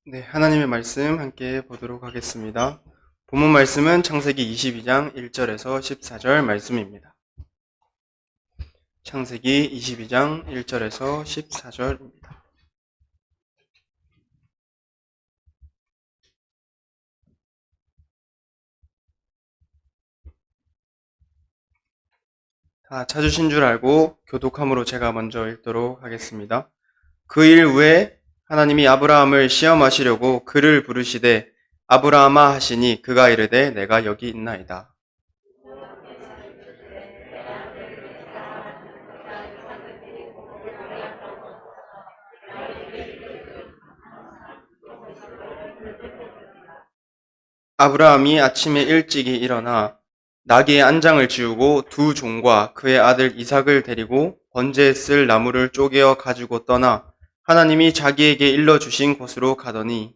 네, 하나님의 말씀 함께 보도록 하겠습니다. 본문 말씀은 창세기 22장 1절에서 14절 말씀입니다. 창세기 22장 1절에서 14절입니다. 다 찾으신 줄 알고 교독함으로 제가 먼저 읽도록 하겠습니다. 그 일 후에 하나님이 아브라함을 시험하시려고 그를 부르시되 아브라함아 하시니 그가 이르되 내가 여기 있나이다. 아브라함이 아침에 일찍이 일어나 나귀의 안장을 지우고 두 종과 그의 아들 이삭을 데리고 번제에 쓸 나무를 쪼개어 가지고 떠나 하나님이 자기에게 일러주신 곳으로 가더니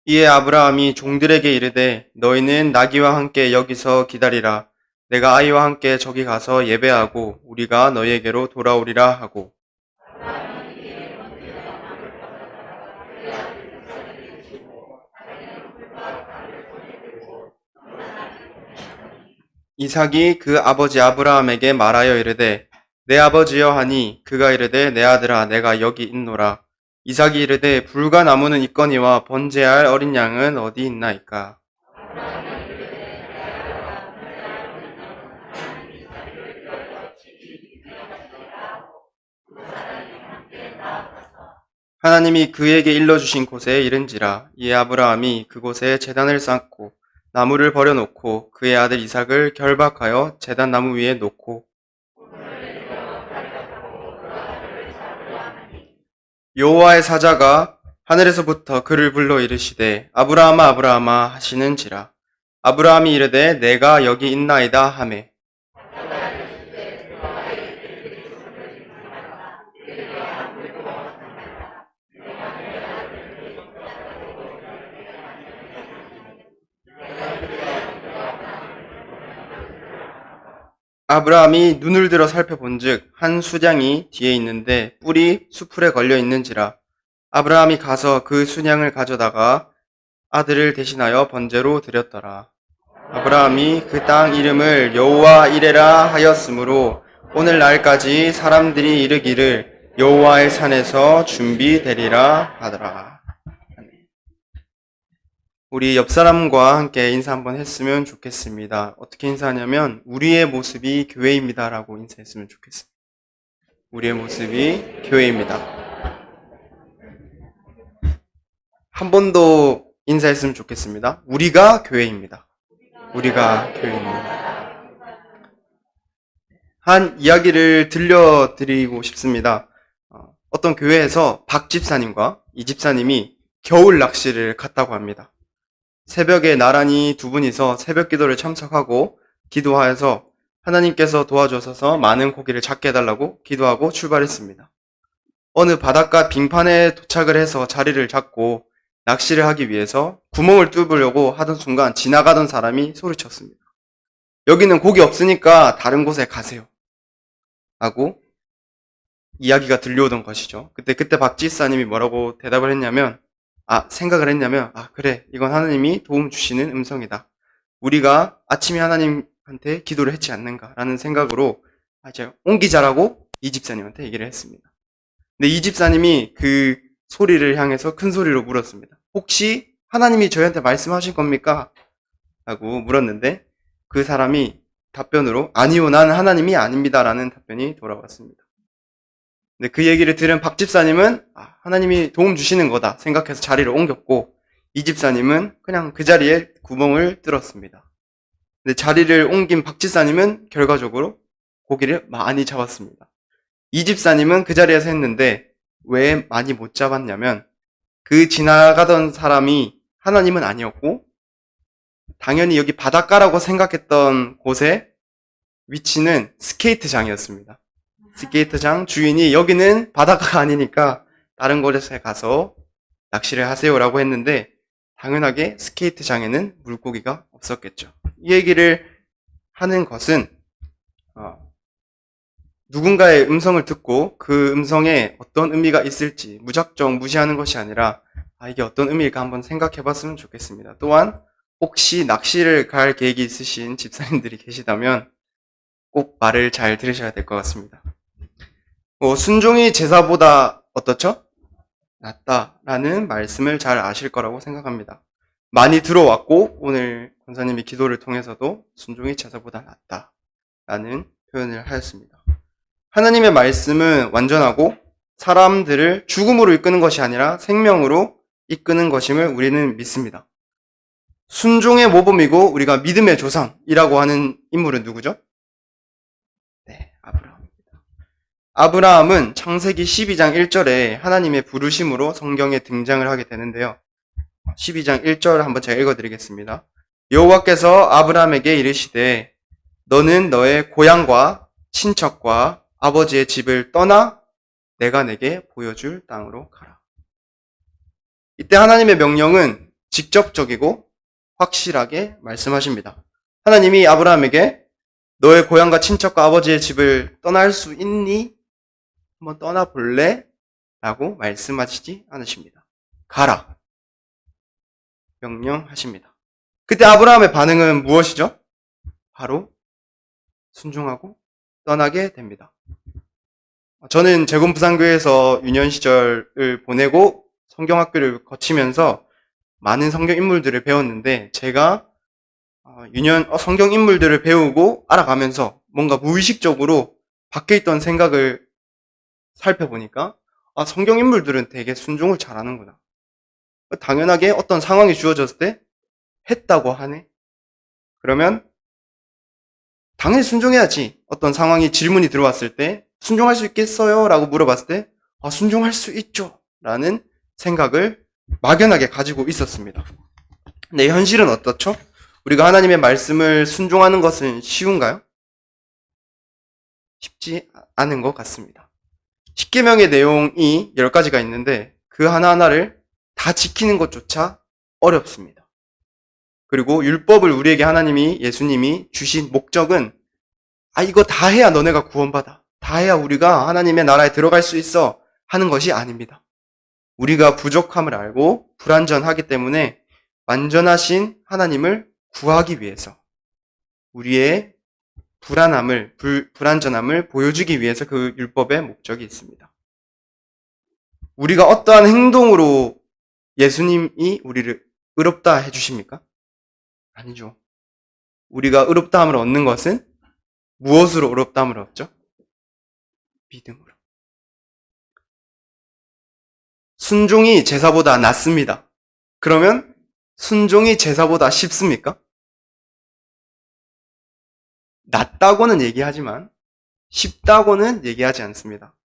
이에 아브라함이 종들에게 이르되 너희는 나귀와 함께 여기서 기다리라. 내가 아이와 함께 저기 가서 예배하고 우리가 너희에게로 돌아오리라 하고 이삭이 그 아버지 아브라함에게 말하여 이르되 내 아버지여 하니 그가 이르되 내 아들아 내가 여기 있노라. 이삭이 이르되 불과 나무는 있거니와 번제할 어린 양은 어디 있나이까. 하나님이 그에게 일러주신 곳에 이른지라. 이에 아브라함이 그곳에 제단을 쌓고 나무를 버려놓고 그의 아들 이삭을 결박하여 제단 나무 위에 놓고 여호와의 사자가 하늘에서부터 그를 불러 이르시되 아브라함아 아브라함아 하시는지라. 아브라함이 이르되 내가 여기 있나이다 하매 아브라함이 눈을 들어 살펴본즉 한 수량이 뒤에 있는데 뿔이 수풀에 걸려 있는지라. 아브라함이 가서 그 수량을 가져다가 아들을 대신하여 번제로 드렸더라. 아브라함이 그 땅 이름을 여호와 이레라 하였으므로 오늘날까지 사람들이 이르기를 여호와의 산에서 준비되리라 하더라. 우리 옆 사람과 함께 인사 한번 했으면 좋겠습니다. 어떻게 인사하냐면 우리의 모습이 교회입니다 라고 인사했으면 좋겠습니다. 우리의 모습이 교회입니다. 한 번 더 인사했으면 좋겠습니다. 우리가 교회입니다. 우리가 교회입니다. 한 이야기를 들려드리고 싶습니다. 어떤 교회에서 박 집사님과 이 집사님이 겨울 낚시를 갔다고 합니다. 새벽에 나란히 두 분이서 새벽 기도를 참석하고 기도하여서 하나님께서 도와주셔서 많은 고기를 잡게 해달라고 기도하고 출발했습니다. 어느 바닷가 빙판에 도착을 해서 자리를 잡고 낚시를 하기 위해서 구멍을 뚫으려고 하던 순간 지나가던 사람이 소리쳤습니다. 여기는 고기 없으니까 다른 곳에 가세요. 하고 이야기가 들려오던 것이죠. 그때 박지사님이 뭐라고 대답을 했냐면 생각을 했냐면 그래 이건 하나님이 도움 주시는 음성이다. 우리가 아침에 하나님한테 기도를 했지 않는가라는 생각으로 이제 옮기자라고 이 집사님한테 얘기를 했습니다. 근데 이 집사님이 그 소리를 향해서 큰 소리로 물었습니다. 혹시 하나님이 저희한테 말씀하신 겁니까? 라고 물었는데 그 사람이 답변으로 아니요 난 하나님이 아닙니다라는 답변이 돌아왔습니다. 근데 그 얘기를 들은 박 집사님은 하나님이 도움 주시는 거다 생각해서 자리를 옮겼고 이 집사님은 그냥 그 자리에 구멍을 뚫었습니다. 근데 자리를 옮긴 박 집사님은 결과적으로 고기를 많이 잡았습니다. 이 집사님은 그 자리에서 했는데 왜 많이 못 잡았냐면 그 지나가던 사람이 하나님은 아니었고 당연히 여기 바닷가라고 생각했던 곳의 위치는 스케이트장이었습니다. 스케이트장 주인이 여기는 바닷가가 아니니까 다른 곳에 가서 낚시를 하세요라고 했는데 당연하게 스케이트장에는 물고기가 없었겠죠. 이 얘기를 하는 것은 누군가의 음성을 듣고 그 음성에 어떤 의미가 있을지 무작정 무시하는 것이 아니라 이게 어떤 의미일까 한번 생각해 봤으면 좋겠습니다. 또한 혹시 낚시를 갈 계획이 있으신 집사님들이 계시다면 꼭 말을 잘 들으셔야 될 것 같습니다. 순종이 제사보다 어떻죠? 낫다라는 말씀을 잘 아실 거라고 생각합니다. 많이 들어왔고 오늘 권사님이 기도를 통해서도 순종이 제사보다 낫다라는 표현을 하였습니다. 하나님의 말씀은 완전하고 사람들을 죽음으로 이끄는 것이 아니라 생명으로 이끄는 것임을 우리는 믿습니다. 순종의 모범이고 우리가 믿음의 조상이라고 하는 인물은 누구죠? 네, 아브라함입니다. 아브라함은 창세기 12장 1절에 하나님의 부르심으로 성경에 등장을 하게 되는데요. 12장 1절 한번 제가 읽어드리겠습니다. 여호와께서 아브라함에게 이르시되 너는 너의 고향과 친척과 아버지의 집을 떠나 내가 내게 보여줄 땅으로 가라. 이때 하나님의 명령은 직접적이고 확실하게 말씀하십니다. 하나님이 아브라함에게 너의 고향과 친척과 아버지의 집을 떠날 수 있니? 한번 떠나볼래? 라고 말씀하시지 않으십니다. 가라. 명령하십니다. 그때 아브라함의 반응은 무엇이죠? 바로 순종하고 떠나게 됩니다. 저는 제곤부산교회에서 유년 시절을 보내고 성경학교를 거치면서 많은 성경 인물들을 배웠는데 제가 성경 인물들을 배우고 알아가면서 뭔가 무의식적으로 밖에 있던 생각을 살펴보니까 성경 인물들은 되게 순종을 잘하는구나. 당연하게 어떤 상황이 주어졌을 때 했다고 하네. 그러면 당연히 순종해야지. 어떤 상황이 질문이 들어왔을 때 순종할 수 있겠어요? 라고 물어봤을 때 순종할 수 있죠. 라는 생각을 막연하게 가지고 있었습니다. 근데 현실은 어떻죠? 우리가 하나님의 말씀을 순종하는 것은 쉬운가요? 쉽지 않은 것 같습니다. 십계명의 내용이 10가지가 있는데 그 하나하나를 다 지키는 것조차 어렵습니다. 그리고 율법을 우리에게 하나님이 예수님이 주신 목적은 이거 다 해야 너네가 구원받아. 다 해야 우리가 하나님의 나라에 들어갈 수 있어 하는 것이 아닙니다. 우리가 부족함을 알고 불완전하기 때문에 완전하신 하나님을 구하기 위해서 우리의 불완전함을 보여주기 위해서 그 율법의 목적이 있습니다. 우리가 어떠한 행동으로 예수님이 우리를 의롭다 해주십니까? 아니죠. 우리가 의롭다함을 얻는 것은 무엇으로 의롭다함을 얻죠? 믿음으로. 순종이 제사보다 낫습니다. 그러면 순종이 제사보다 쉽습니까? 낫다고는 얘기하지만 쉽다고는 얘기하지 않습니다.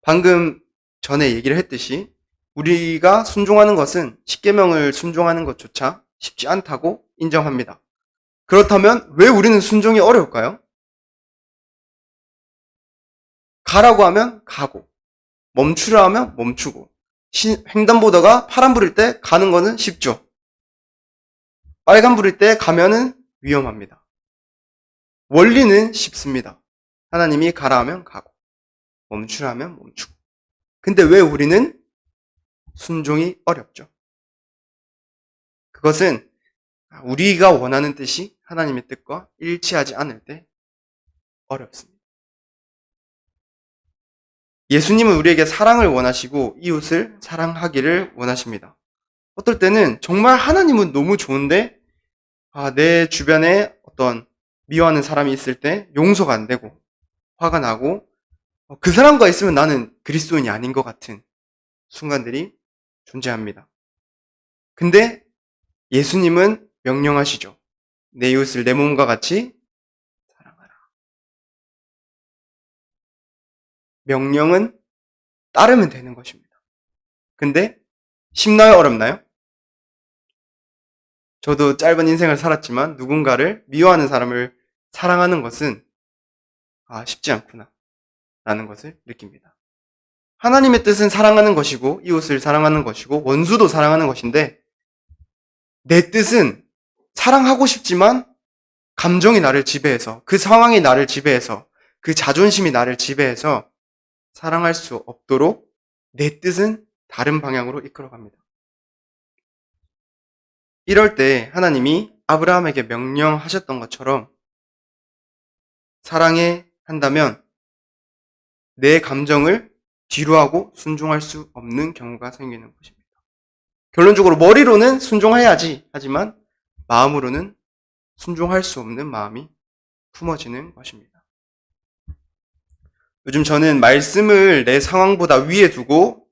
방금 전에 얘기를 했듯이 우리가 순종하는 것은 십계명을 순종하는 것조차 쉽지 않다고 인정합니다. 그렇다면 왜 우리는 순종이 어려울까요? 가라고 하면 가고, 멈추라 하면 멈추고, 횡단보도가 파란불일 때 가는 거는 쉽죠. 빨간불일 때 가면은 위험합니다. 원리는 쉽습니다. 하나님이 가라 하면 가고, 멈추라 하면 멈추고. 근데 왜 우리는 순종이 어렵죠? 그것은 우리가 원하는 뜻이 하나님의 뜻과 일치하지 않을 때 어렵습니다. 예수님은 우리에게 사랑을 원하시고 이웃을 사랑하기를 원하십니다. 어떨 때는 정말 하나님은 너무 좋은데 내 주변에 어떤 미워하는 사람이 있을 때 용서가 안 되고 화가 나고 그 사람과 있으면 나는 그리스도인이 아닌 것 같은 순간들이 존재합니다. 근데 예수님은 명령하시죠. 내 이웃을 내 몸과 같이 사랑하라. 명령은 따르면 되는 것입니다. 근데 쉽나요? 어렵나요? 저도 짧은 인생을 살았지만 누군가를 미워하는 사람을 사랑하는 것은 쉽지 않구나 라는 것을 느낍니다. 하나님의 뜻은 사랑하는 것이고 이웃을 사랑하는 것이고 원수도 사랑하는 것인데 내 뜻은 사랑하고 싶지만 감정이 나를 지배해서 그 상황이 나를 지배해서 그 자존심이 나를 지배해서 사랑할 수 없도록 내 뜻은 다른 방향으로 이끌어갑니다. 이럴 때 하나님이 아브라함에게 명령하셨던 것처럼 사랑해 한다면 내 감정을 뒤로하고 순종할 수 없는 경우가 생기는 것입니다. 결론적으로 머리로는 순종해야지 하지만 마음으로는 순종할 수 없는 마음이 품어지는 것입니다. 요즘 저는 말씀을 내 상황보다 위에 두고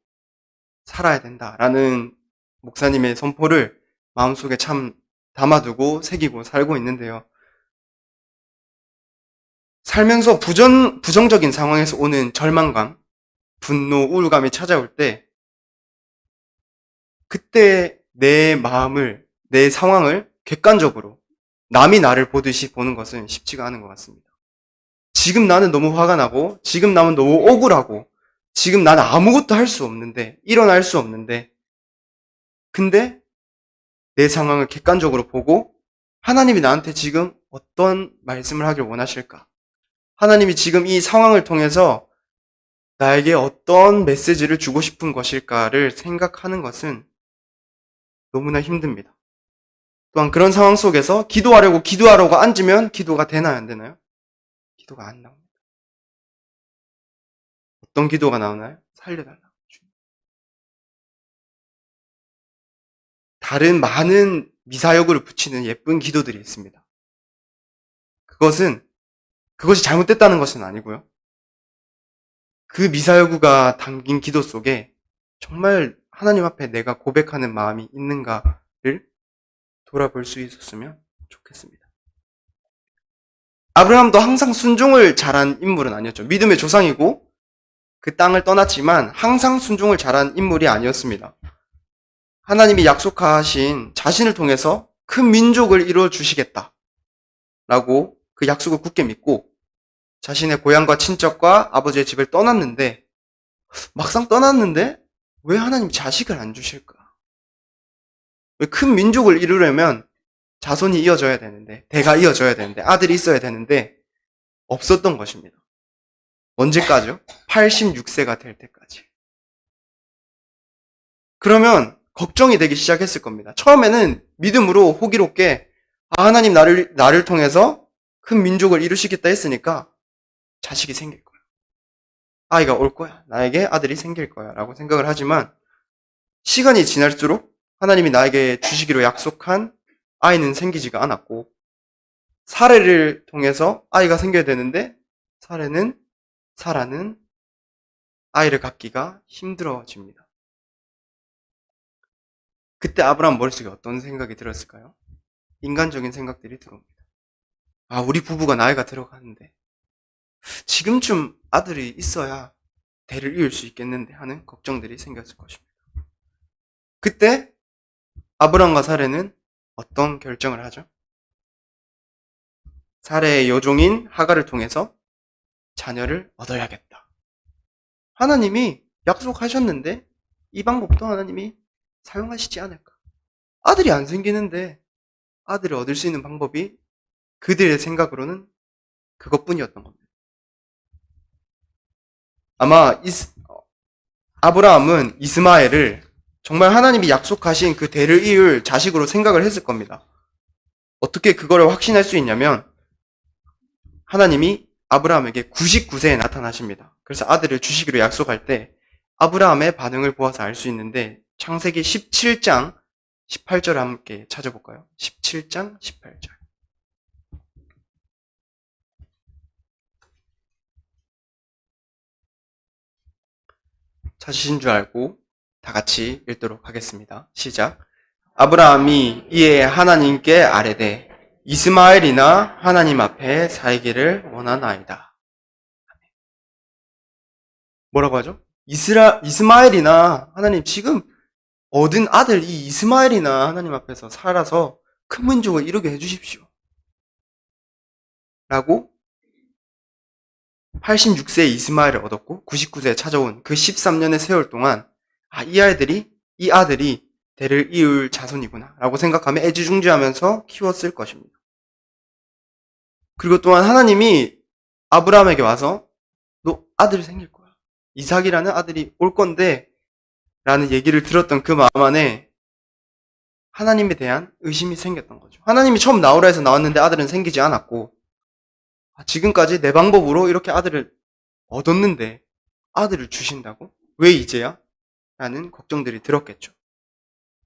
살아야 된다라는 목사님의 선포를 마음속에 참 담아두고 새기고 살고 있는데요. 살면서 부정적인 상황에서 오는 절망감, 분노, 우울감이 찾아올 때 그때 내 마음을, 내 상황을 객관적으로 남이 나를 보듯이 보는 것은 쉽지가 않은 것 같습니다. 지금 나는 너무 화가 나고 지금 나는 너무 억울하고 지금 나는 아무것도 할 수 없는데 일어날 수 없는데 근데 내 상황을 객관적으로 보고 하나님이 나한테 지금 어떤 말씀을 하길 원하실까? 하나님이 지금 이 상황을 통해서 나에게 어떤 메시지를 주고 싶은 것일까를 생각하는 것은 너무나 힘듭니다. 또한 그런 상황 속에서 기도하려고 앉으면 기도가 되나요, 안 되나요? 기도가 안 나옵니다. 어떤 기도가 나오나요? 살려달라고. 다른 많은 미사여구를 붙이는 예쁜 기도들이 있습니다. 그것이 잘못됐다는 것은 아니고요. 그 미사여구가 담긴 기도 속에 정말 하나님 앞에 내가 고백하는 마음이 있는가를 돌아볼 수 있었으면 좋겠습니다. 아브라함도 항상 순종을 잘한 인물은 아니었죠. 믿음의 조상이고 그 땅을 떠났지만 항상 순종을 잘한 인물이 아니었습니다. 하나님이 약속하신 자신을 통해서 큰 민족을 이루어 주시겠다 라고 그 약속을 굳게 믿고 자신의 고향과 친척과 아버지의 집을 떠났는데 막상 떠났는데 왜 하나님이 자식을 안 주실까? 왜 큰 민족을 이루려면 자손이 이어져야 되는데 대가 이어져야 되는데 아들이 있어야 되는데 없었던 것입니다. 언제까지요? 86세가 될 때까지. 그러면 걱정이 되기 시작했을 겁니다. 처음에는 믿음으로 호기롭게 하나님 나를 통해서 큰 민족을 이루시겠다 했으니까 자식이 생길 거야. 아이가 올 거야. 나에게 아들이 생길 거야. 라고 생각을 하지만 시간이 지날수록 하나님이 나에게 주시기로 약속한 아이는 생기지가 않았고 사례를 통해서 아이가 생겨야 되는데 사라는 아이를 갖기가 힘들어집니다. 그때 아브라함 머릿속에 어떤 생각이 들었을까요? 인간적인 생각들이 들어옵니다. 우리 부부가 나이가 들어가는데 지금쯤 아들이 있어야 대를 이을 수 있겠는데 하는 걱정들이 생겼을 것입니다. 그때 아브라함과 사례는 어떤 결정을 하죠? 사례의 여종인 하갈을 통해서 자녀를 얻어야겠다. 하나님이 약속하셨는데 이 방법도 하나님이 사용하시지 않을까? 아들이 안 생기는데 아들을 얻을 수 있는 방법이 그들의 생각으로는 그것뿐이었던 겁니다. 아마 아브라함은 이스마엘을 정말 하나님이 약속하신 그 대를 이을 자식으로 생각을 했을 겁니다. 어떻게 그거를 확신할 수 있냐면 하나님이 아브라함에게 99세에 나타나십니다. 그래서 아들을 주시기로 약속할 때 아브라함의 반응을 보아서 알 수 있는데 창세기 17장 18절을 함께 찾아볼까요? 17장 18절. 찾으신 줄 알고 다 같이 읽도록 하겠습니다. 시작. 아브라함이 이에 하나님께 아뢰되 이스마엘이나 하나님 앞에 살기를 원하나이다. 뭐라고 하죠? 이스마엘이나 하나님 지금 얻은 아들 이 이스마엘이나 하나님 앞에서 살아서 큰 민족을 이루게 해주십시오. 라고 86세에 이스마엘을 얻었고 99세에 찾아온 그 13년의 세월 동안 이 아들이 대를 이을 자손이구나 라고 생각하며 애지중지하면서 키웠을 것입니다. 그리고 또한 하나님이 아브라함에게 와서 너 아들이 생길 거야. 이삭이라는 아들이 올 건데 라는 얘기를 들었던 그 마음 안에 하나님에 대한 의심이 생겼던 거죠. 하나님이 처음 나오라 해서 나왔는데 아들은 생기지 않았고 지금까지 내 방법으로 이렇게 아들을 얻었는데 아들을 주신다고? 왜 이제야? 라는 걱정들이 들었겠죠.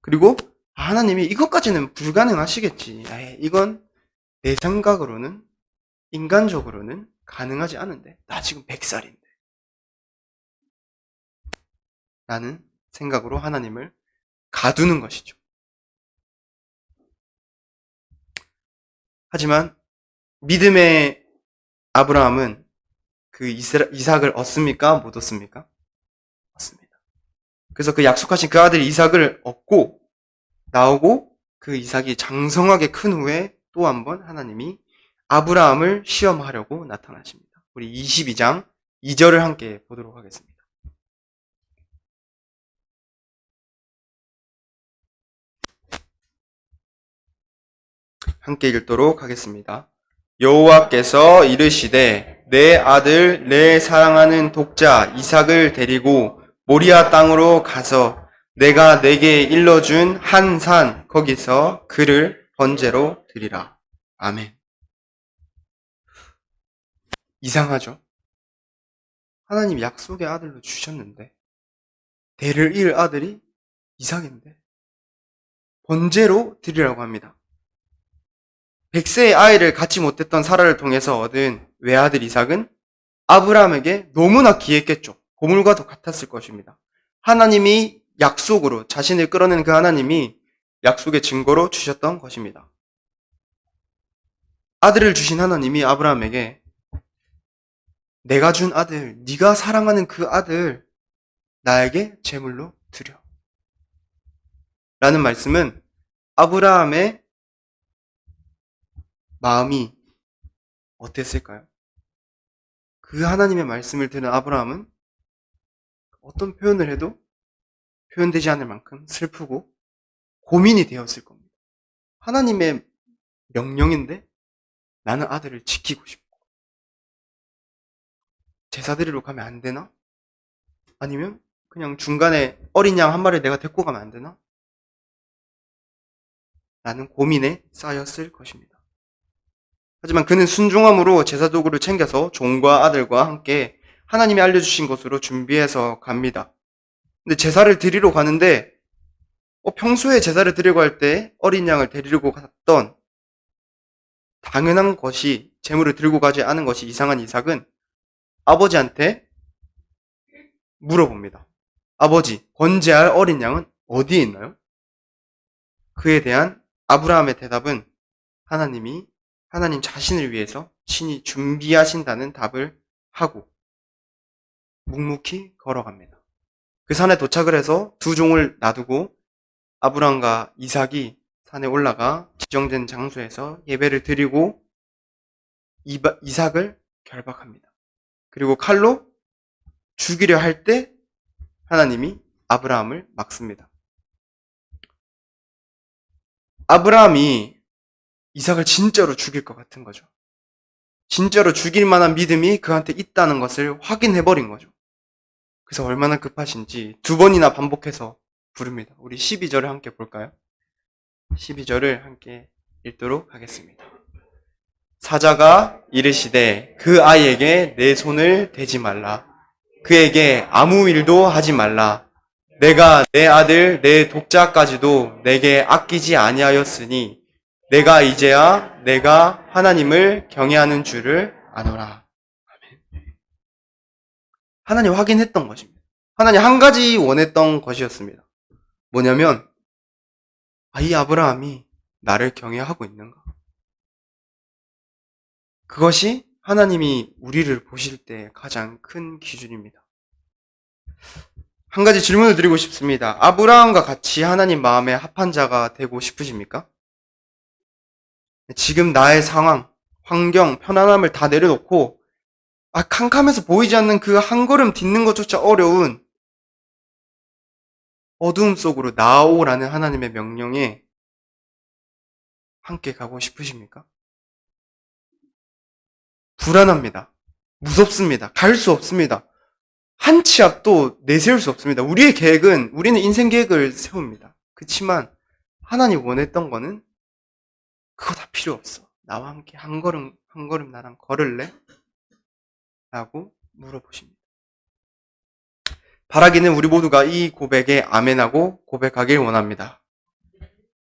그리고 하나님이 이것까지는 불가능하시겠지. 이건 내 생각으로는 인간적으로는 가능하지 않은데 나 지금 100살인데 라는 생각으로 하나님을 가두는 것이죠. 하지만 믿음의 아브라함은 그 이삭을 얻습니까? 못 얻습니까? 얻습니다. 그래서 그 약속하신 그 아들 이삭을 얻고 나오고 그 이삭이 장성하게 큰 후에 또 한 번 하나님이 아브라함을 시험하려고 나타나십니다. 우리 22장 2절을 함께 보도록 하겠습니다. 함께 읽도록 하겠습니다. 여호와께서 이르시되 내 아들 내 사랑하는 독자 이삭을 데리고 모리아 땅으로 가서 내가 내게 일러준 한 산 거기서 그를 번제로 드리라. 아멘. 이상하죠? 하나님 약속의 아들로 주셨는데 대를 이을 아들이 이삭인데 번제로 드리라고 합니다. 100세의 아이를 갖지 못했던 사라를 통해서 얻은 외아들 이삭은 아브라함에게 너무나 귀했겠죠. 보물과도 같았을 것입니다. 하나님이 약속으로 자신을 끌어낸 그 하나님이 약속의 증거로 주셨던 것입니다. 아들을 주신 하나님이 아브라함에게 내가 준 아들, 네가 사랑하는 그 아들 나에게 제물로 드려. 라는 말씀은 아브라함의 마음이 어땠을까요? 그 하나님의 말씀을 들은 아브라함은 어떤 표현을 해도 표현되지 않을 만큼 슬프고 고민이 되었을 겁니다. 하나님의 명령인데 나는 아들을 지키고 싶고 제사 드리러 가면 안 되나? 아니면 그냥 중간에 어린 양 한 마리를 내가 데리고 가면 안 되나? 라는 고민에 쌓였을 것입니다. 하지만 그는 순종함으로 제사 도구를 챙겨서 종과 아들과 함께 하나님이 알려주신 곳으로 준비해서 갑니다. 근데 제사를 드리러 가는데 평소에 제사를 드리고 할 때 어린 양을 데리고 갔던 당연한 것이 제물을 들고 가지 않은 것이 이상한 이삭은 아버지한테 물어봅니다. 아버지, 번제할 어린 양은 어디에 있나요? 그에 대한 아브라함의 대답은 하나님 자신을 위해서 친히 준비하신다는 답을 하고 묵묵히 걸어갑니다. 그 산에 도착을 해서 두 종을 놔두고 아브라함과 이삭이 산에 올라가 지정된 장소에서 예배를 드리고 이삭을 결박합니다. 그리고 칼로 죽이려 할 때 하나님이 아브라함을 막습니다. 아브라함이 이삭을 진짜로 죽일 것 같은 거죠. 진짜로 죽일 만한 믿음이 그한테 있다는 것을 확인해버린 거죠. 그래서 얼마나 급하신지 두 번이나 반복해서 부릅니다. 우리 12절을 함께 볼까요? 12절을 함께 읽도록 하겠습니다. 사자가 이르시되 그 아이에게 내 손을 대지 말라. 그에게 아무 일도 하지 말라. 내가 내 아들 내 독자까지도 내게 아끼지 아니하였으니 내가 이제야 내가 하나님을 경외하는 줄을 아노라. 하나님 확인했던 것입니다. 하나님 한 가지 원했던 것이었습니다. 뭐냐면 이 아브라함이 나를 경외하고 있는가? 그것이 하나님이 우리를 보실 때 가장 큰 기준입니다. 한 가지 질문을 드리고 싶습니다. 아브라함과 같이 하나님 마음에 합한 자가 되고 싶으십니까? 지금 나의 상황, 환경, 편안함을 다 내려놓고 캄캄해서 보이지 않는 그 한 걸음 딛는 것조차 어려운 어두움 속으로 나아오라는 하나님의 명령에 함께 가고 싶으십니까? 불안합니다. 무섭습니다. 갈 수 없습니다. 한 치 앞도 내세울 수 없습니다. 우리는 인생 계획을 세웁니다. 그렇지만 하나님 원했던 거는 그거 다 필요 없어. 나와 함께 한 걸음 나랑 걸을래? 라고 물어보십니다. 바라기는 우리 모두가 이 고백에 아멘하고 고백하길 원합니다.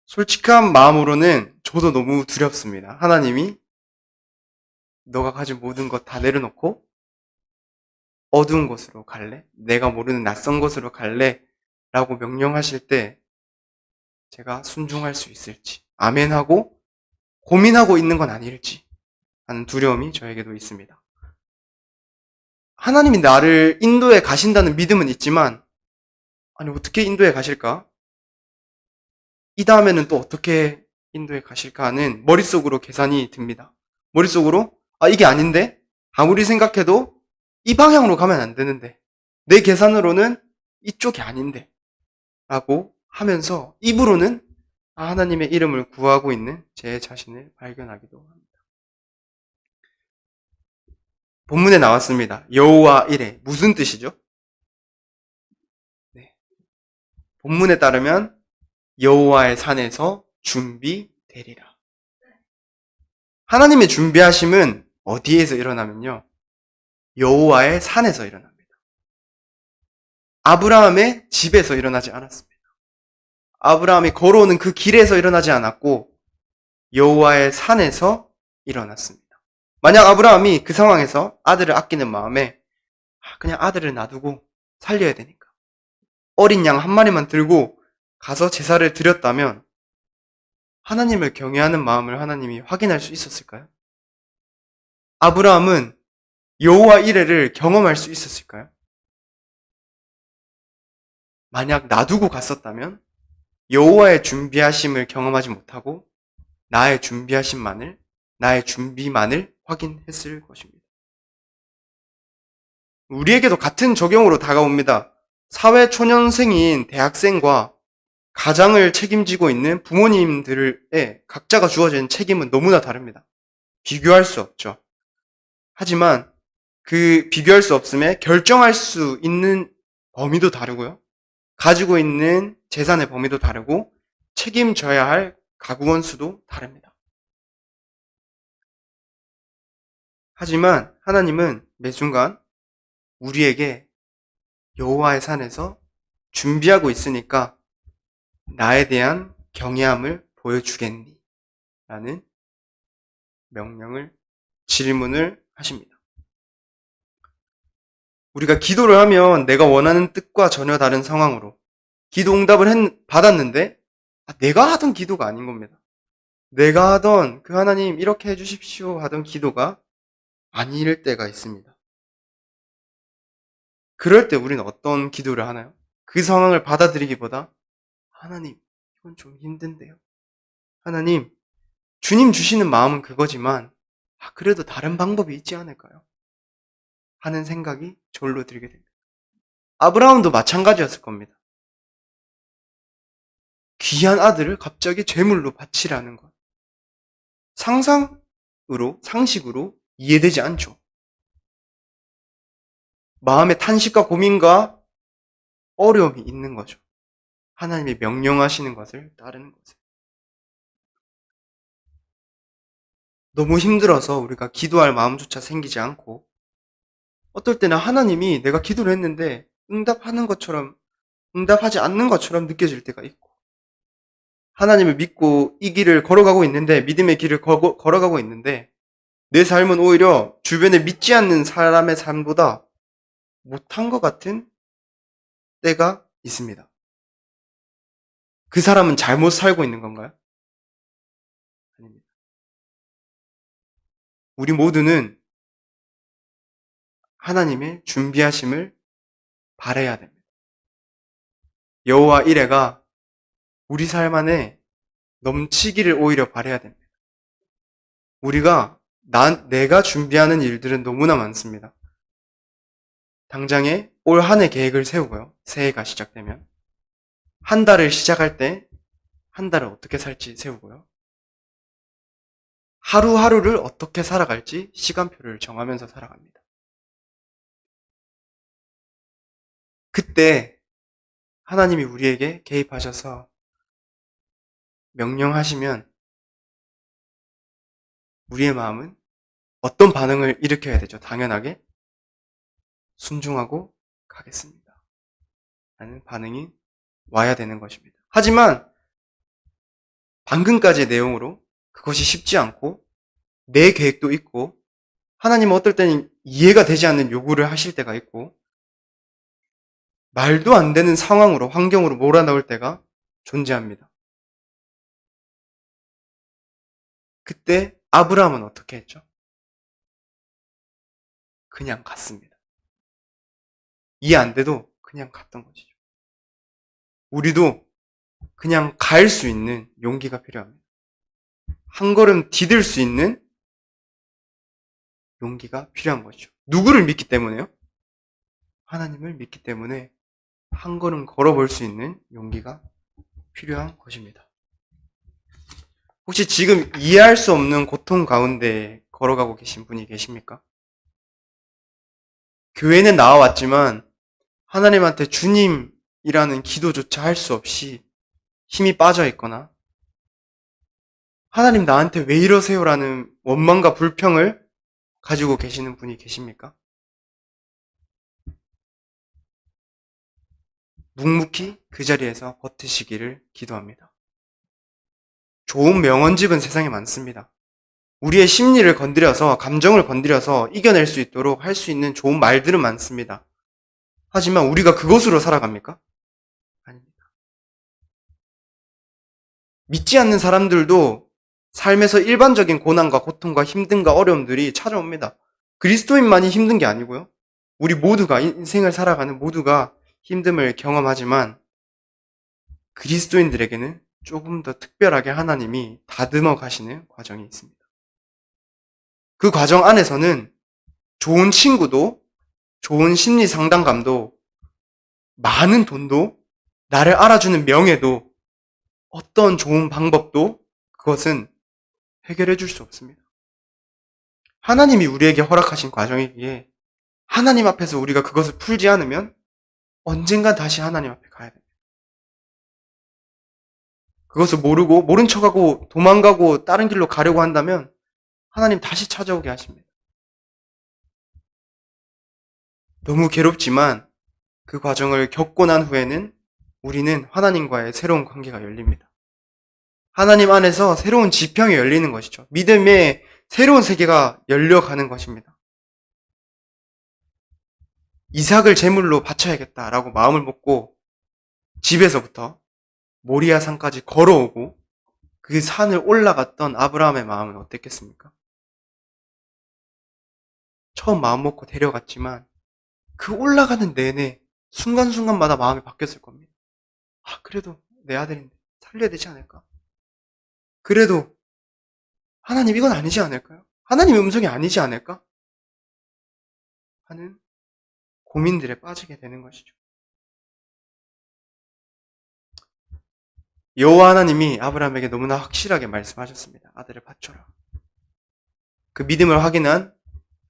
솔직한 마음으로는 저도 너무 두렵습니다. 하나님이 너가 가진 모든 것 다 내려놓고 어두운 곳으로 갈래? 내가 모르는 낯선 곳으로 갈래? 라고 명령하실 때 제가 순종할 수 있을지, 아멘하고 고민하고 있는 건 아닐지 하는 두려움이 저에게도 있습니다. 하나님이 나를 인도에 가신다는 믿음은 있지만, 아니, 어떻게 인도에 가실까? 이 다음에는 또 어떻게 인도에 가실까 하는 머릿속으로 계산이 듭니다. 머릿속으로, 이게 아닌데? 아무리 생각해도 이 방향으로 가면 안 되는데, 내 계산으로는 이쪽이 아닌데, 라고 하면서 입으로는 하나님의 이름을 구하고 있는 제 자신을 발견하기도 합니다. 본문에 나왔습니다. 여호와 이레. 무슨 뜻이죠? 네. 본문에 따르면 여호와의 산에서 준비되리라. 하나님의 준비하심은 어디에서 일어나면요? 여호와의 산에서 일어납니다. 아브라함의 집에서 일어나지 않았습니다. 아브라함이 걸어오는 그 길에서 일어나지 않았고 여호와의 산에서 일어났습니다. 만약 아브라함이 그 상황에서 아들을 아끼는 마음에 그냥 아들을 놔두고 살려야 되니까 어린 양 한 마리만 들고 가서 제사를 드렸다면 하나님을 경외하는 마음을 하나님이 확인할 수 있었을까요? 아브라함은 여호와 이레를 경험할 수 있었을까요? 만약 놔두고 갔었다면 여호와의 준비하심을 경험하지 못하고 나의 준비하심만을, 나의 준비만을 확인했을 것입니다. 우리에게도 같은 적용으로 다가옵니다. 사회 초년생인 대학생과 가장을 책임지고 있는 부모님들의 각자가 주어진 책임은 너무나 다릅니다. 비교할 수 없죠. 하지만 그 비교할 수 없음에 결정할 수 있는 범위도 다르고요. 가지고 있는 재산의 범위도 다르고 책임져야 할 가구원 수도 다릅니다. 하지만 하나님은 매 순간 우리에게 여호와의 산에서 준비하고 있으니까 나에 대한 경외함을 보여주겠니? 라는 명령을, 질문을 하십니다. 우리가 기도를 하면 내가 원하는 뜻과 전혀 다른 상황으로 기도 응답을 받았는데 내가 하던 기도가 아닌 겁니다. 내가 하던 그 하나님 이렇게 해주십시오 하던 기도가 아닐 때가 있습니다. 그럴 때 우리는 어떤 기도를 하나요? 그 상황을 받아들이기보다 하나님 이건 좀 힘든데요. 하나님 주님 주시는 마음은 그거지만 그래도 다른 방법이 있지 않을까요? 하는 생각이 절로 들게 됩니다. 아브라함도 마찬가지였을 겁니다. 귀한 아들을 갑자기 제물로 바치라는 것. 상식으로 이해되지 않죠. 마음의 탄식과 고민과 어려움이 있는 거죠. 하나님이 명령하시는 것을 따르는 것을. 너무 힘들어서 우리가 기도할 마음조차 생기지 않고 어떨 때는 하나님이 내가 기도를 했는데 응답하지 않는 것처럼 느껴질 때가 있고 하나님을 믿고 이 길을 걸어가고 있는데 믿음의 길을 걸어가고 있는데 내 삶은 오히려 주변에 믿지 않는 사람의 삶보다 못한 것 같은 때가 있습니다. 그 사람은 잘못 살고 있는 건가요? 아닙니다. 우리 모두는 하나님의 준비하심을 바라야 됩니다. 여호와 이레가 우리 삶 안에 넘치기를 오히려 바라야 됩니다. 내가 준비하는 일들은 너무나 많습니다. 당장에 올 한 해 계획을 세우고요. 새해가 시작되면. 한 달을 시작할 때 한 달을 어떻게 살지 세우고요. 하루하루를 어떻게 살아갈지 시간표를 정하면서 살아갑니다. 그때 하나님이 우리에게 개입하셔서 명령하시면 우리의 마음은 어떤 반응을 일으켜야 되죠? 당연하게 순종하고 가겠습니다 라는 반응이 와야 되는 것입니다. 하지만 방금까지의 내용으로 그것이 쉽지 않고 내 계획도 있고 하나님은 어떨 때는 이해가 되지 않는 요구를 하실 때가 있고 말도 안 되는 상황으로 환경으로 몰아넣을 때가 존재합니다. 그때 아브라함은 어떻게 했죠? 그냥 갔습니다. 이해 안 돼도 그냥 갔던 것이죠. 우리도 그냥 갈 수 있는 용기가 필요합니다. 한 걸음 디딜 수 있는 용기가 필요한 것이죠. 누구를 믿기 때문에요? 하나님을 믿기 때문에 한 걸음 걸어볼 수 있는 용기가 필요한 것입니다. 혹시 지금 이해할 수 없는 고통 가운데 걸어가고 계신 분이 계십니까? 교회는 나와왔지만 하나님한테 주님이라는 기도조차 할 수 없이 힘이 빠져 있거나 하나님 나한테 왜 이러세요라는 원망과 불평을 가지고 계시는 분이 계십니까? 묵묵히 그 자리에서 버티시기를 기도합니다. 좋은 명언집은 세상에 많습니다. 우리의 심리를 건드려서 감정을 건드려서 이겨낼 수 있도록 할 수 있는 좋은 말들은 많습니다. 하지만 우리가 그것으로 살아갑니까? 아닙니다. 믿지 않는 사람들도 삶에서 일반적인 고난과 고통과 힘듦과 어려움들이 찾아옵니다. 그리스도인만이 힘든 게 아니고요. 우리 모두가 인생을 살아가는 모두가 힘듦을 경험하지만 그리스도인들에게는 조금 더 특별하게 하나님이 다듬어 가시는 과정이 있습니다. 그 과정 안에서는 좋은 친구도, 좋은 심리 상담감도, 많은 돈도, 나를 알아주는 명예도, 어떤 좋은 방법도 그것은 해결해 줄 수 없습니다. 하나님이 우리에게 허락하신 과정이기에 하나님 앞에서 우리가 그것을 풀지 않으면 언젠가 다시 하나님 앞에 가야 됩니다. 그것을 모르고 모른 척하고 도망가고 다른 길로 가려고 한다면 하나님 다시 찾아오게 하십니다. 너무 괴롭지만 그 과정을 겪고 난 후에는 우리는 하나님과의 새로운 관계가 열립니다. 하나님 안에서 새로운 지평이 열리는 것이죠. 믿음의 새로운 세계가 열려가는 것입니다. 이삭을 제물로 바쳐야겠다라고 마음을 먹고 집에서부터 모리아 산까지 걸어오고 그 산을 올라갔던 아브라함의 마음은 어땠겠습니까? 처음 마음 먹고 데려갔지만 그 올라가는 내내 순간순간마다 마음이 바뀌었을 겁니다. 아, 그래도 내 아들인데 살려야 되지 않을까? 그래도 하나님 이건 아니지 않을까요? 하나님의 음성이 아니지 않을까? 하는 고민들에 빠지게 되는 것이죠. 여호와 하나님이 아브라함에게 너무나 확실하게 말씀하셨습니다. 아들을 바쳐라. 그 믿음을 확인한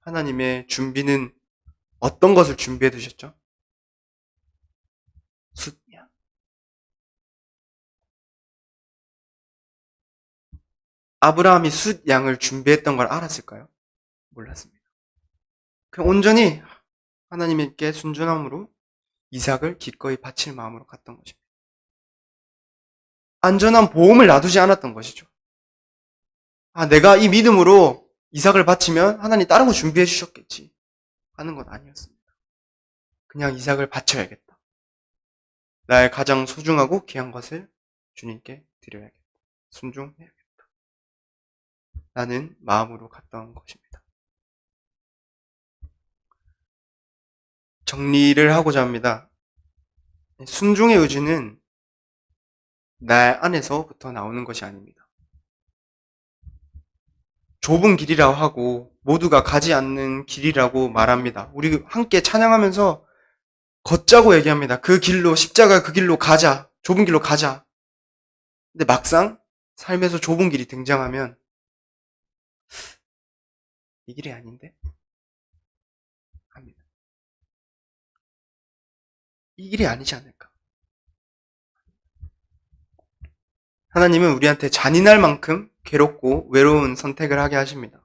하나님의 준비는 어떤 것을 준비해 두셨죠? 숫양. 아브라함이 숫양을 준비했던 걸 알았을까요? 몰랐습니다. 그냥 온전히 하나님께 순전함으로 이삭을 기꺼이 바칠 마음으로 갔던 것입니다. 안전한 보험을 놔두지 않았던 것이죠. 아, 내가 이 믿음으로 이삭을 바치면 하나님 다른 거 준비해 주셨겠지 하는 건 아니었습니다. 그냥 이삭을 바쳐야겠다. 나의 가장 소중하고 귀한 것을 주님께 드려야겠다. 순종해야겠다. 라는 마음으로 갔던 것입니다. 정리를 하고자 합니다. 순종의 의지는 나 안에서부터 나오는 것이 아닙니다. 좁은 길이라고 하고 모두가 가지 않는 길이라고 말합니다. 우리 함께 찬양하면서 걷자고 얘기합니다. 그 길로, 십자가 그 길로 가자. 좁은 길로 가자. 근데 막상 삶에서 좁은 길이 등장하면 이 길이 아닌데? 합니다. 이 일이 아니지 않을까? 하나님은 우리한테 잔인할 만큼 괴롭고 외로운 선택을 하게 하십니다.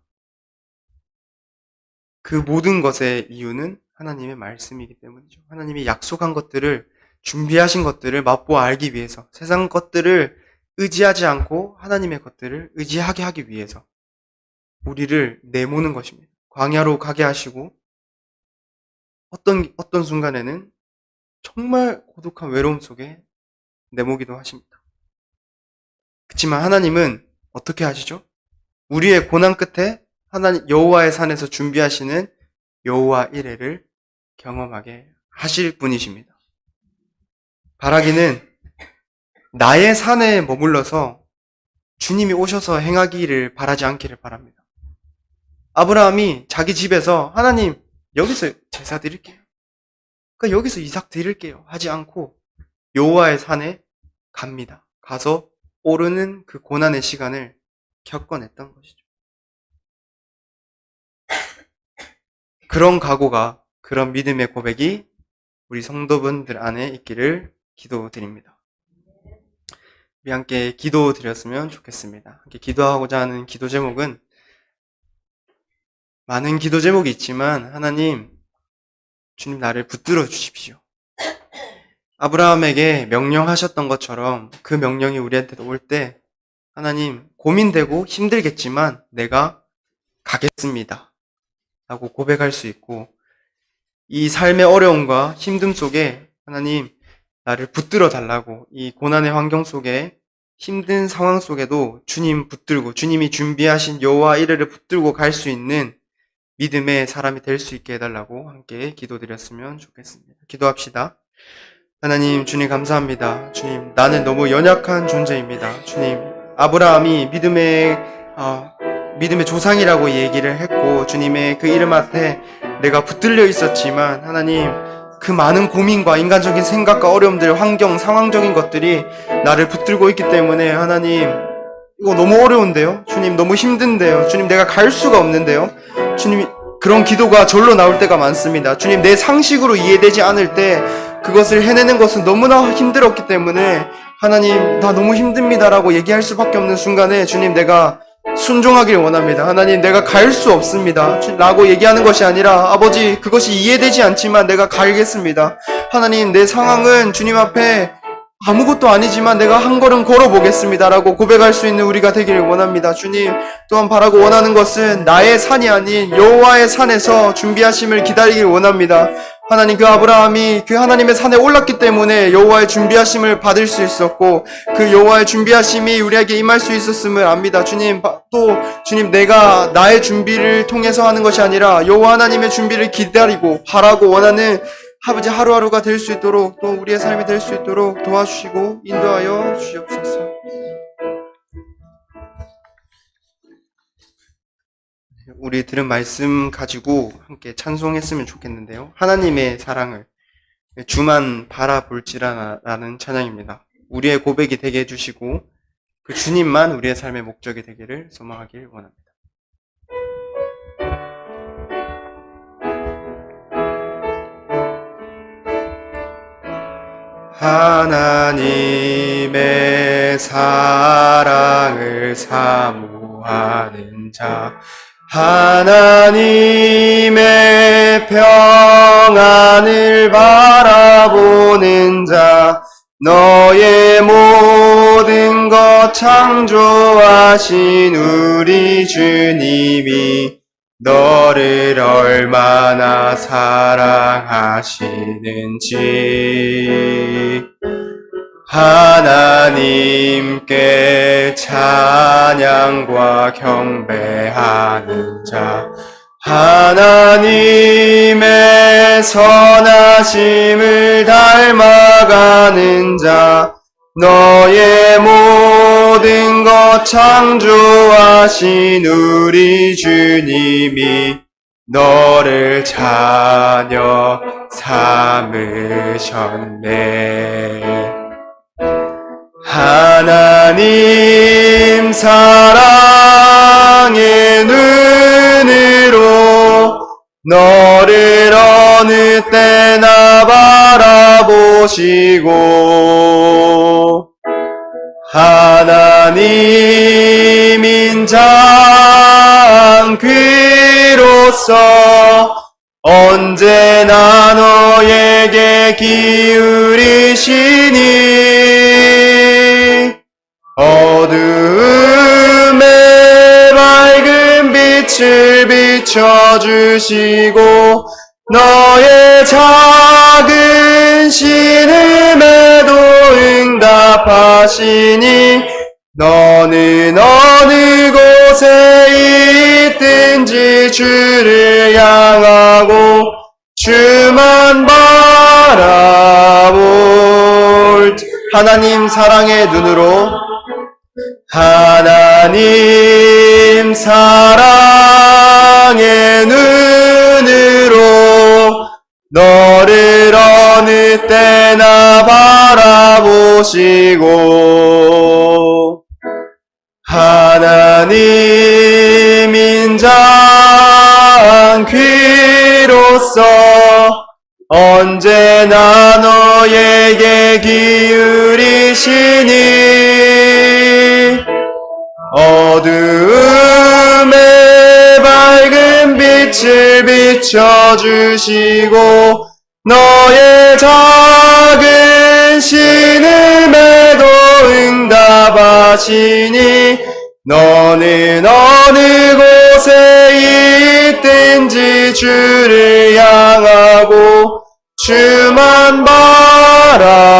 그 모든 것의 이유는 하나님의 말씀이기 때문이죠. 하나님이 약속한 것들을, 준비하신 것들을 맛보아 알기 위해서, 세상 것들을 의지하지 않고 하나님의 것들을 의지하게 하기 위해서 우리를 내모는 것입니다. 광야로 가게 하시고 어떤 순간에는 정말 고독한 외로움 속에 내모기도 하십니다. 그렇지만 하나님은 어떻게 하시죠? 우리의 고난 끝에 하나님 여호와의 산에서 준비하시는 여호와 이레를 경험하게 하실 분이십니다. 바라기는 나의 산에 머물러서 주님이 오셔서 행하기를 바라지 않기를 바랍니다. 아브라함이 자기 집에서 하나님 여기서 제사 드릴게요. 그러니까 여기서 이삭 드릴게요 하지 않고 여호와의 산에 갑니다. 가서 오르는 그 고난의 시간을 겪어냈던 것이죠. 그런 각오가, 그런 믿음의 고백이 우리 성도분들 안에 있기를 기도드립니다. 우리 함께 기도드렸으면 좋겠습니다. 함께 기도하고자 하는 기도 제목은 많은 기도 제목이 있지만 하나님, 주님 나를 붙들어 주십시오. 아브라함에게 명령하셨던 것처럼 그 명령이 우리한테도 올 때 하나님 고민되고 힘들겠지만 내가 가겠습니다 라고 고백할 수 있고, 이 삶의 어려움과 힘듦 속에 하나님 나를 붙들어 달라고, 이 고난의 환경 속에 힘든 상황 속에도 주님 붙들고 주님이 준비하신 여호와 이레를 붙들고 갈 수 있는 믿음의 사람이 될 수 있게 해달라고 함께 기도드렸으면 좋겠습니다. 기도합시다. 하나님, 주님 감사합니다. 주님, 나는 너무 연약한 존재입니다. 주님, 아브라함이 믿음의 조상이라고 얘기를 했고 주님의 그 이름 앞에 내가 붙들려 있었지만 하나님, 그 많은 고민과 인간적인 생각과 어려움들, 환경, 상황적인 것들이 나를 붙들고 있기 때문에 하나님, 이거 너무 어려운데요? 주님, 너무 힘든데요? 주님, 내가 갈 수가 없는데요? 주님, 그런 기도가 절로 나올 때가 많습니다. 주님, 내 상식으로 이해되지 않을 때 그것을 해내는 것은 너무나 힘들었기 때문에 하나님, 나 너무 힘듭니다라고 얘기할 수밖에 없는 순간에 주님, 내가 순종하길 원합니다. 하나님, 내가 갈 수 없습니다 라고 얘기하는 것이 아니라 아버지, 그것이 이해되지 않지만 내가 가겠습니다. 하나님, 내 상황은 주님 앞에 아무것도 아니지만 내가 한 걸음 걸어보겠습니다 라고 고백할 수 있는 우리가 되기를 원합니다. 주님, 또한 바라고 원하는 것은 나의 산이 아닌 여호와의 산에서 준비하심을 기다리길 원합니다. 하나님, 그 아브라함이 그 하나님의 산에 올랐기 때문에 여호와의 준비하심을 받을 수 있었고 그 여호와의 준비하심이 우리에게 임할 수 있었음을 압니다. 주님, 또 주님, 내가 나의 준비를 통해서 하는 것이 아니라 여호와 하나님의 준비를 기다리고 바라고 원하는 아버지 하루하루가 될 수 있도록, 또 우리의 삶이 될 수 있도록 도와주시고 인도하여 주시옵소서. 우리 들은 말씀 가지고 함께 찬송했으면 좋겠는데요. 하나님의 사랑을 주만 바라볼지라라는 찬양입니다. 우리의 고백이 되게 해주시고 그 주님만 우리의 삶의 목적이 되기를 소망하길 원합니다. 하나님의 사랑을 사모하는 자, 하나님의 평안을 바라보는 자, 너의 모든 것 창조하신 우리 주님이 너를 얼마나 사랑하시는지 하나님께 찬양과 경배하는 자, 하나님의 선하심을 닮아가는 자, 너의 모든 것 창조하신 우리 주님이 너를 자녀 삼으셨네. 하나님 사랑의 눈으로 너를 어느 때나 바라보 바라보시고 하나님 인자한 귀로서 언제나 너에게 기울이시니 어두움에 밝은 빛을 비춰주시고 너의 작은 신음에도 응답하시니 너는 어느 곳에 있든지 주를 향하고 주만 바라볼 하나님 사랑의 눈으로 하나님 사랑의 눈으로 너를 어느 때나 바라보시고 하나님 인자한 귀로서 언제나 너에게 기울이시니 어두움에 밝은 빛을 비춰주시고 너의 작은 신음에도 응답하시니 너는 어느 곳에 있든지 주를 향하고 주만 바라